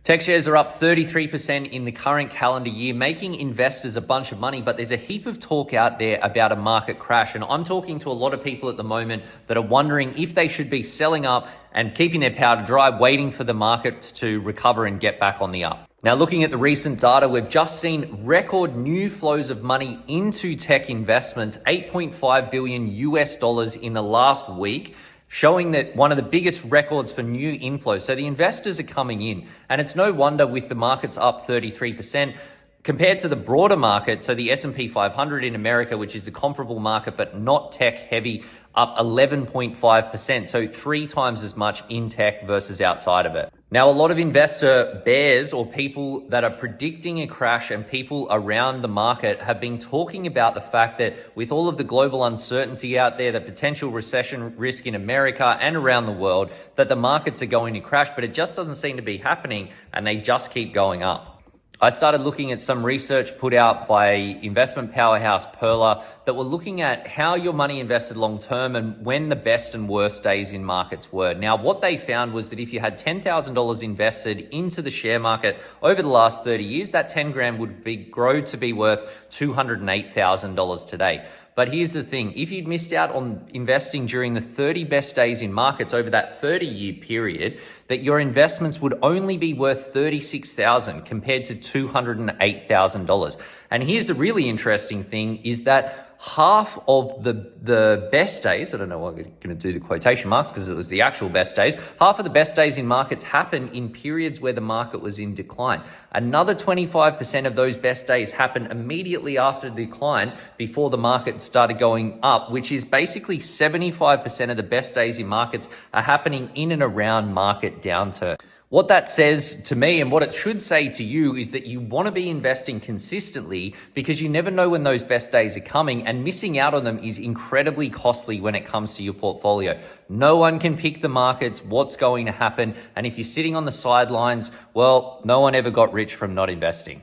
Tech shares are up 33% in the current calendar year, making investors a bunch of money, but there's a heap of talk out there about a market crash. And I'm talking to a lot of people at the moment that are wondering if they should be selling up and keeping their powder dry, waiting for the markets to recover and get back on the up. Now, looking at the recent data, we've just seen record new flows of money into tech investments, $8.5 billion in the last week, showing that one of the biggest records for new inflows. So the investors are coming in, and it's no wonder with the markets up 33% compared to the broader market. So the S&P 500 in America, which is the comparable market but not tech heavy, up 11.5%. So 3 times as much in tech versus outside of it. Now, a lot of investor bears or people that are predicting a crash and people around the market have been talking about the fact that with all of the global uncertainty out there, the potential recession risk in America and around the world, that the markets are going to crash, but it just doesn't seem to be happening and they just keep going up. I started looking at some research put out by investment powerhouse Perla that were looking at how your money invested long term and when the best and worst days in markets were. Now, what they found was that if you had $10,000 invested into the share market over the last 30 years, that 10 grand would grow to be worth $208,000 today. But here's the thing, if you'd missed out on investing during the 30 best days in markets over that 30-year period, that your investments would only be worth $36,000 compared to $208,000. And here's the really interesting thing is that half of the best days, I don't know why I'm going to do the quotation marks because it was the actual best days, half of the best days in markets happen in periods where the market was in decline. Another 25% of those best days happen immediately after the decline before the market started going up, which is basically 75% of the best days in markets are happening in and around market downturn. What that says to me and what it should say to you is that you want to be investing consistently because you never know when those best days are coming, and missing out on them is incredibly costly when it comes to your portfolio. No one can pick the markets, what's going to happen. And if you're sitting on the sidelines, well, no one ever got rich from not investing.